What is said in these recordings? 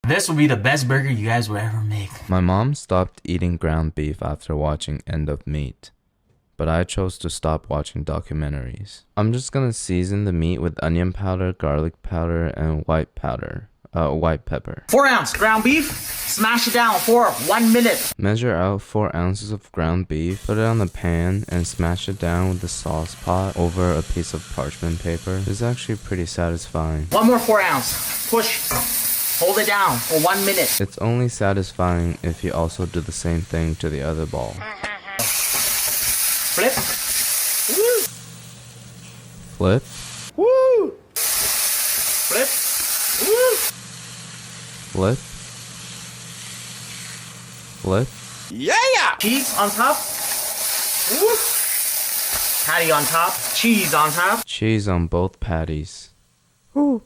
This will be the best burger you guys will ever make. My mom stopped eating ground beef after watching End of Meat, but I chose to stop watching documentaries. I'm just gonna season the meat with onion powder, garlic powder, and white pepper. 4-ounce ground beef. Smash it down for 1 minute. Measure out 4 ounces of ground beef, put it on the pan, and smash it down with the sauce pot over a piece of parchment paper. It's actually pretty satisfying. One more 4-ounce. Push. Hold it down for 1 minute. It's only satisfying if you also do the same thing to the other ball. Flip. Woo. Flip. Woo. Flip. Woo. Flip. Flip. Yeah! Cheese on top. Woo. Patty on top. Cheese on top. Cheese on both patties. Woo.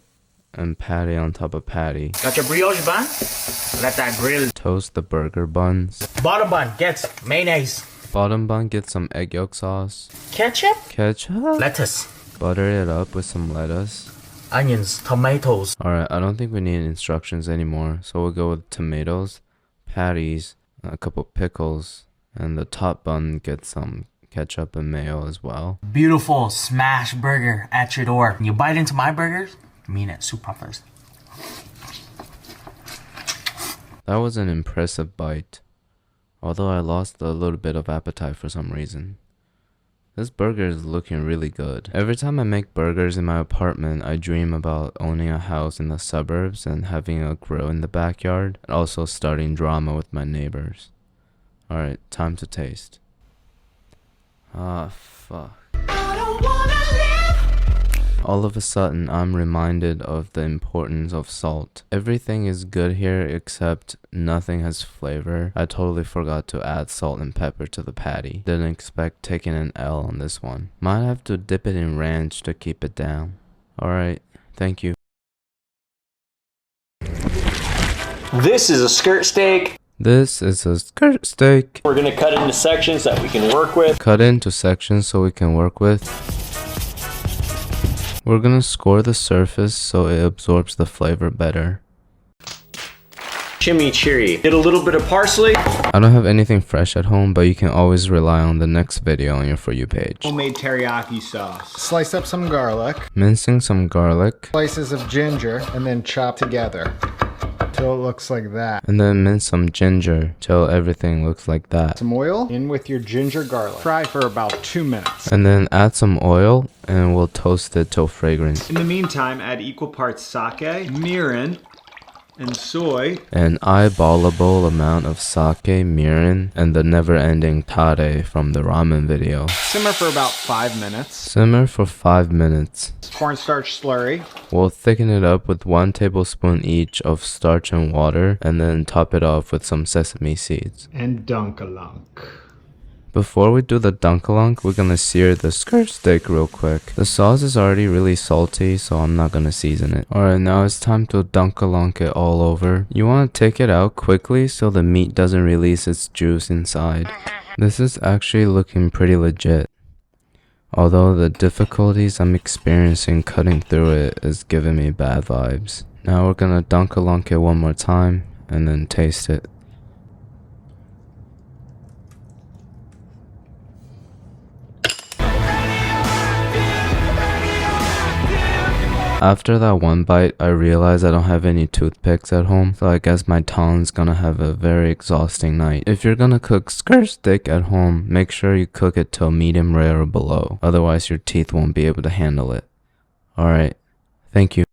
And patty on top of patty. Got your brioche bun? Let that grill. Toast the burger buns. Bottom bun gets mayonnaise. Bottom bun gets some egg yolk sauce. Ketchup. Ketchup. Lettuce. Butter it up with some lettuce. Onions. Tomatoes. Alright, I don't think we need instructions anymore, so we'll go with tomatoes, patties, a couple pickles, and the top bun gets some ketchup and mayo as well. Beautiful smash burger at your door. When you bite into my burgers, I mean it super first. That was an impressive bite, although I lost a little bit of appetite for some reason. This burger is looking really good. Every time I make burgers in my apartment, I dream about owning a house in the suburbs and having a grill in the backyard, and also starting drama with my neighbors. Alright, time to taste. Ah, fuck. All of a sudden, I'm reminded of the importance of salt. Everything is good here except nothing has flavor. I totally forgot to add salt and pepper to the patty. Didn't expect taking an L on this one. Might have to dip it in ranch to keep it down. Alright, thank you. This is a skirt steak. This is a skirt steak. We're gonna cut into sections that we can work with. Cut into sections so we can work with. We're gonna score the surface so it absorbs the flavor better. Chimichurri. Get a little bit of parsley. I don't have anything fresh at home, but you can always rely on the next video on your For You page. Homemade teriyaki sauce. Slice up some garlic. Mincing some garlic. Slices of ginger and then chop together till it looks like that. And then mince some ginger till everything looks like that. Some oil in with your ginger garlic. Fry for about 2 minutes. And then add some oil and we'll toast it till fragrant. In the meantime, add equal parts sake, mirin, and soy. An eyeballable amount of sake, mirin, and the never-ending tare from the ramen video. Simmer for about 5 minutes. Simmer for 5 minutes. Cornstarch slurry. We'll thicken it up with 1 tablespoon each of starch and water, and then top it off with some sesame seeds. And dunkalunk. Before we do the dunkalunk, we're gonna sear the skirt steak real quick. The sauce is already really salty, so I'm not gonna season it. Alright, now it's time to dunkalunk it all over. You wanna take it out quickly so the meat doesn't release its juice inside. This is actually looking pretty legit. Although the difficulties I'm experiencing cutting through it is giving me bad vibes. Now we're gonna dunkalunk it one more time and then taste it. After that one bite, I realized I don't have any toothpicks at home, so I guess my tongue's gonna have a very exhausting night. If you're gonna cook skirt steak at home, make sure you cook it till medium rare or below, otherwise your teeth won't be able to handle it. Alright, thank you.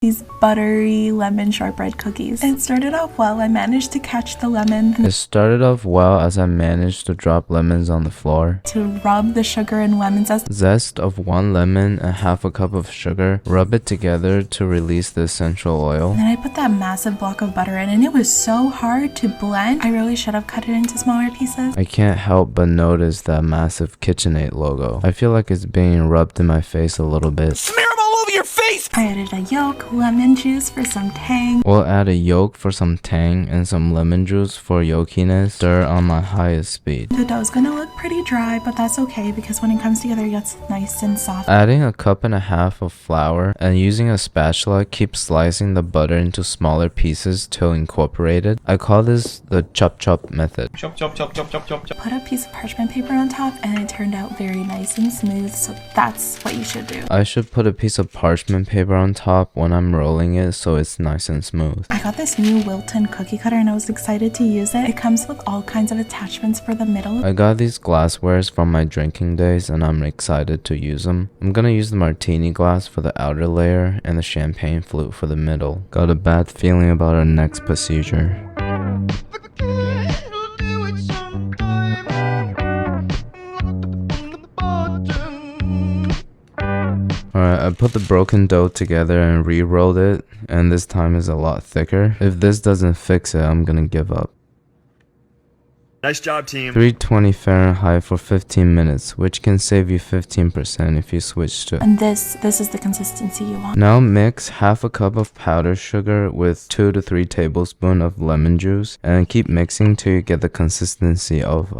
These buttery lemon shortbread cookies. It started off well. I managed to catch the lemon. It started off well as I managed to drop lemons on the floor. To rub the sugar and lemon Zest of 1 lemon and half a cup of sugar. Rub it together to release the essential oil. And then I put that massive block of butter in, and it was so hard to blend. I really should have cut it into smaller pieces. I can't help but notice that massive KitchenAid logo. I feel like it's being rubbed in my face a little bit. Smear them all over your face! I added a yolk, lemon juice for some tang. We'll add a yolk for some tang and some lemon juice for yolkiness. Stir on my highest speed. The dough's gonna look pretty pretty dry, but that's okay because when it comes together, it gets nice and soft. Adding a cup and a half of flour and using a spatula, keep slicing the butter into smaller pieces till incorporated. I call this the chop chop method. Chop, chop, chop, chop, chop, chop, chop. Put a piece of parchment paper on top and it turned out very nice and smooth, so that's what you should do. I should put a piece of parchment paper on top when I'm rolling it so it's nice and smooth. I got this new Wilton cookie cutter and I was excited to use it. It comes with all kinds of attachments for the middle. I got these glasswares from my drinking days and I'm excited to use them. I'm gonna use the martini glass for the outer layer and the champagne flute for the middle. Got a bad feeling about our next procedure. Alright, I put the broken dough together and re-rolled it, and this time is a lot thicker. If this doesn't fix it, I'm gonna give up. Nice job, team. 320 Fahrenheit for 15 minutes, which can save you 15% if you switch to. And this is the consistency you want. Now mix half a cup of powdered sugar with 2 to 3 tablespoons of lemon juice and keep mixing till you get the consistency of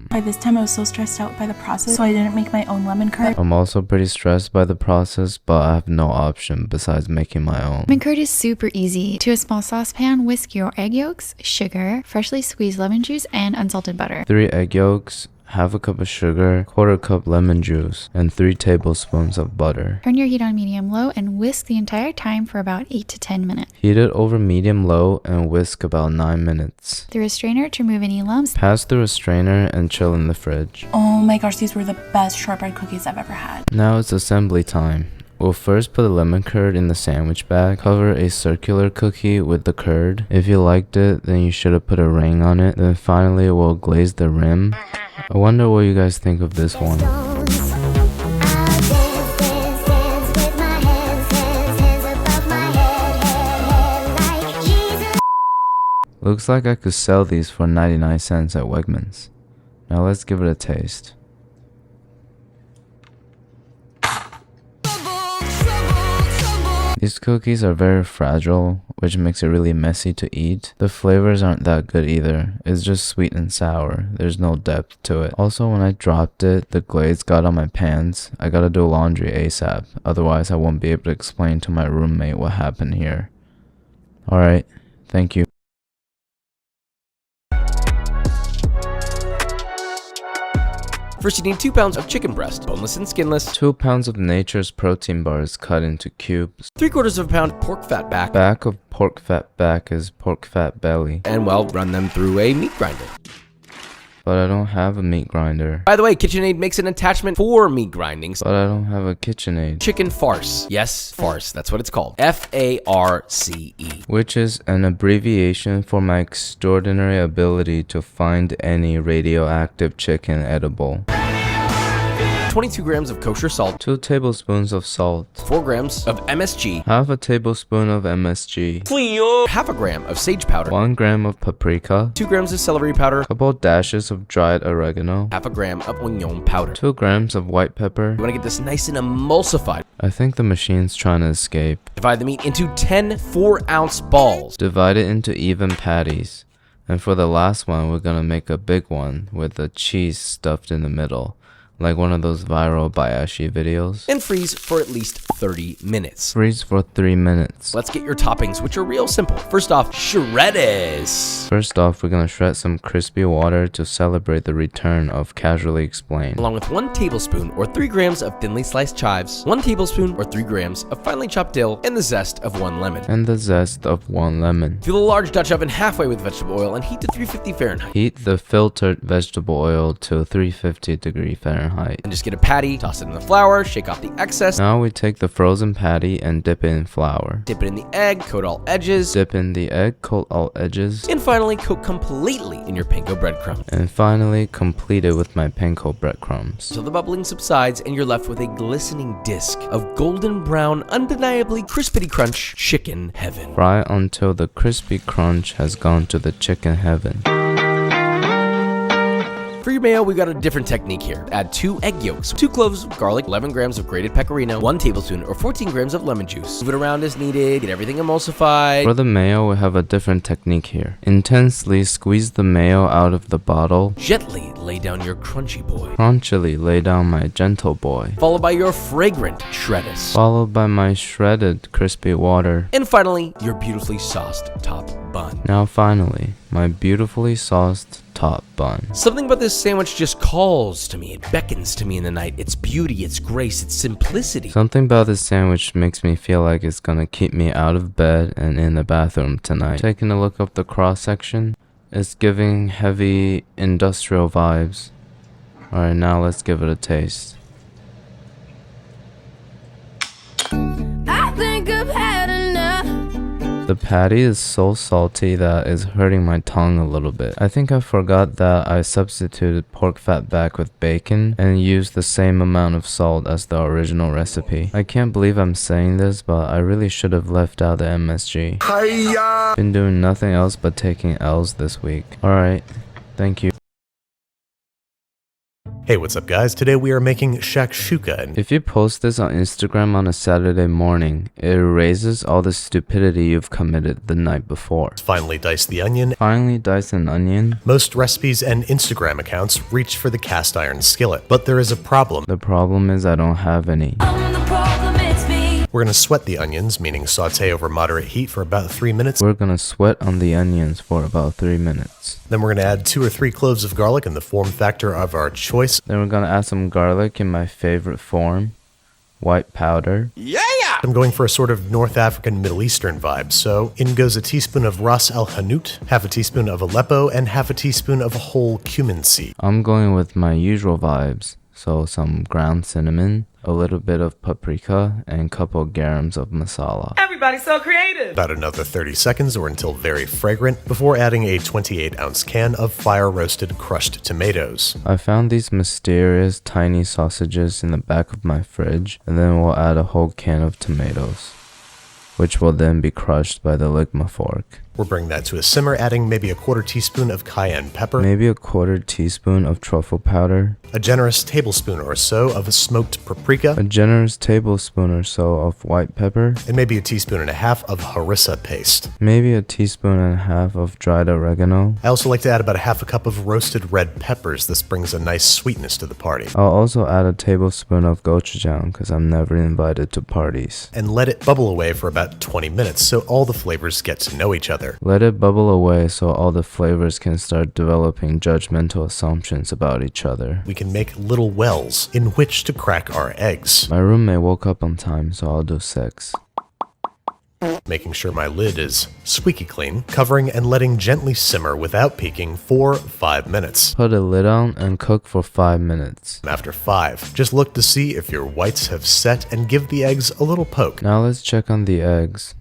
By this time I was so stressed out by the process, so I didn't make my own lemon curd. I'm also pretty stressed by the process, but I have no option besides making my own. Lemon curd is super easy. To a small saucepan, whisk your egg yolks, sugar, freshly squeezed lemon juice, and unsalted butter. 3 egg yolks, half a cup of sugar, quarter cup lemon juice, and 3 tablespoons of butter. Turn your heat on medium-low and whisk the entire time for about 8 to 10 minutes. Heat it over medium-low and whisk about 9 minutes. Through a strainer to remove any lumps. Pass through a strainer and chill in the fridge. Oh my gosh, these were the best shortbread cookies I've ever had. Now it's assembly time. We'll first put the lemon curd in the sandwich bag. Cover a circular cookie with the curd. If you liked it, then you should have put a ring on it. Then finally we'll glaze the rim. I wonder what you guys think of this one. Looks like I could sell these for 99 cents at Wegmans. Now let's give it a taste. These cookies are very fragile, which makes it really messy to eat. The flavors aren't that good either. It's just sweet and sour. There's no depth to it. Also, when I dropped it, the glaze got on my pants. I gotta do laundry ASAP. Otherwise, I won't be able to explain to my roommate what happened here. Alright, thank you. First, you need 2 pounds of chicken breast, boneless and skinless. 2 pounds of Nature's protein bars cut into cubes. 3/4 of a pound pork fat back. Back of pork fat back is pork fat belly. And well, run them through a meat grinder. But I don't have a meat grinder. By the way, KitchenAid makes an attachment for meat grinding. But I don't have a KitchenAid. Chicken farce. Yes, farce. That's what it's called. F-A-R-C-E. Which is an abbreviation for my extraordinary ability to find any radioactive chicken edible. 22 grams of kosher salt. 2 tablespoons of salt. 4 grams of MSG. Half a tablespoon of MSG. Half a gram of sage powder. 1 gram of paprika. 2 grams of celery powder. Couple dashes of dried oregano. Half a gram of onion powder. 2 grams of white pepper. You want to get this nice and emulsified. I think the machine's trying to escape. Divide the meat into 10 4-ounce balls. Divide it into even patties. And for the last one, we're gonna make a big one with the cheese stuffed in the middle. Like one of those viral Bayashi videos. And freeze for at least 30 minutes. Freeze for 3 minutes. Let's get your toppings, which are real simple. First off, shredders. First off, we're gonna shred some crispy water to celebrate the return of Casually Explained. Along with 1 tablespoon or 3 grams of thinly sliced chives, 1 tablespoon or 3 grams of finely chopped dill, and the zest of 1 lemon. And the zest of 1 lemon. Fill a large Dutch oven halfway with vegetable oil and heat to 350 Fahrenheit. Heat the filtered vegetable oil to 350 Fahrenheit. And just get a patty, toss it in the flour, shake off the excess. Now we take the frozen patty and dip it in flour. Dip it in the egg, coat all edges. Dip in the egg, coat all edges. And finally, coat completely in your panko breadcrumbs. And finally, complete it with my panko breadcrumbs. Till the bubbling subsides and you're left with a glistening disc of golden brown, undeniably crispity crunch chicken heaven. Fry until the crispy crunch has gone to the chicken heaven. For your mayo, we got a different technique here. Add 2 egg yolks, 2 cloves of garlic, 11 grams of grated pecorino, 1 tablespoon or 14 grams of lemon juice. Move it around as needed, get everything emulsified. For the mayo, we have a different technique here. Intensely squeeze the mayo out of the bottle. Gently lay down your crunchy boy. Crunchily lay down my gentle boy. Followed by your fragrant shredders. Followed by my shredded crispy water. And finally, your beautifully sauced top bun. Now finally, my beautifully sauced top bun. Something about this sandwich just calls to me. It beckons to me in the night. Its beauty, its grace, its simplicity. Something about this sandwich makes me feel like it's gonna keep me out of bed and in the bathroom tonight. Taking a look up the cross section, it's giving heavy industrial vibes. Alright, now let's give it a taste. I think I've had enough. The patty is so salty that it's hurting my tongue a little bit. I think I forgot that I substituted pork fat back with bacon and used the same amount of salt as the original recipe. I can't believe I'm saying this, but I really should have left out the MSG. Been doing nothing else but taking L's this week. Alright, thank you. Hey, what's up guys? Today we are making shakshuka. If you post this on Instagram on a Saturday morning, it erases all the stupidity you've committed the night before. Finally dice the onion. Finally dice an onion. Most recipes and Instagram accounts reach for the cast iron skillet, but there is a problem. The problem is I don't have any. We're gonna sweat the onions, meaning saute over moderate heat for about 3 minutes. We're gonna sweat on the onions for about 3 minutes. Then we're gonna add 2 or 3 cloves of garlic in the form factor of our choice. Then we're gonna add some garlic in my favorite form, white powder. Yeah! I'm going for a sort of North African Middle Eastern vibe, so in goes a teaspoon of Ras El Hanout, half a teaspoon of Aleppo, and half a teaspoon of whole cumin seed. I'm going with my usual vibes, so some ground cinnamon, a little bit of paprika, and a couple grams of masala. Everybody's so creative. About another 30 seconds or until very fragrant before adding a 28-ounce can of fire-roasted crushed tomatoes. I found these mysterious tiny sausages in the back of my fridge, and then we'll add a whole can of tomatoes, which will then be crushed by the Ligma fork. We'll bring that to a simmer, adding maybe a quarter teaspoon of cayenne pepper, maybe a quarter teaspoon of truffle powder, a generous tablespoon or so of smoked paprika, a generous tablespoon or so of white pepper, and maybe a teaspoon and a half of harissa paste. Maybe a teaspoon and a half of dried oregano. I also like to add about a half a cup of roasted red peppers. This brings a nice sweetness to the party. I'll also add a tablespoon of gochujang because I'm never invited to parties. And let it bubble away for about 20 minutes so all the flavors get to know each other. Let it bubble away so all the flavors can start developing judgmental assumptions about each other. We can make little wells in which to crack our eggs. My roommate woke up on time, so I'll do 6. Making sure my lid is squeaky clean, covering and letting gently simmer without peeking for 5 minutes. Put a lid on and cook for 5 minutes. After 5, just look to see if your whites have set and give the eggs a little poke. Now let's check on the eggs.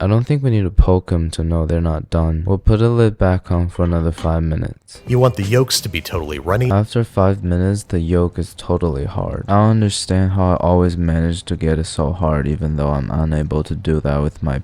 I don't think we need to poke them to know they're not done. We'll put a lid back on for another 5 minutes. You want the yolks to be totally runny. After 5 minutes, the yolk is totally hard. I don't understand how I always manage to get it so hard even though I'm unable to do that with my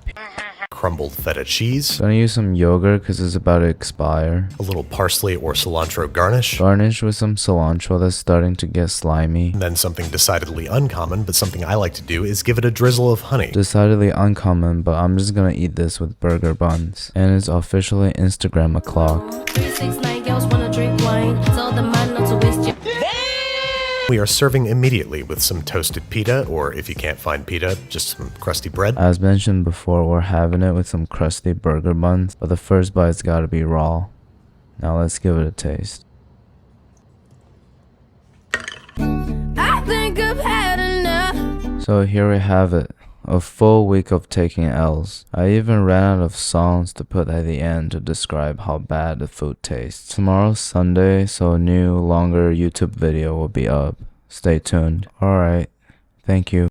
Crumbled feta cheese. Gonna use some yogurt because it's about to expire. A little parsley or cilantro garnish. Garnish with some cilantro that's starting to get slimy. And then something decidedly uncommon, but something I like to do, is give it a drizzle of honey. Decidedly uncommon, but I'm just gonna eat this with burger buns. And it's officially Instagram o'clock. 369 girls wanna drink wine. Tell the man not to waste your. We are serving immediately with some toasted pita, or if you can't find pita, just some crusty bread. As mentioned before, we're having it with some crusty burger buns, but the first bite's gotta be raw. Now let's give it a taste. I think I've had enough. So here we have it. A full week of taking L's. I even ran out of songs to put at the end to describe how bad the food tastes. Tomorrow's Sunday, so a new, longer YouTube video will be up. Stay tuned. Alright, thank you.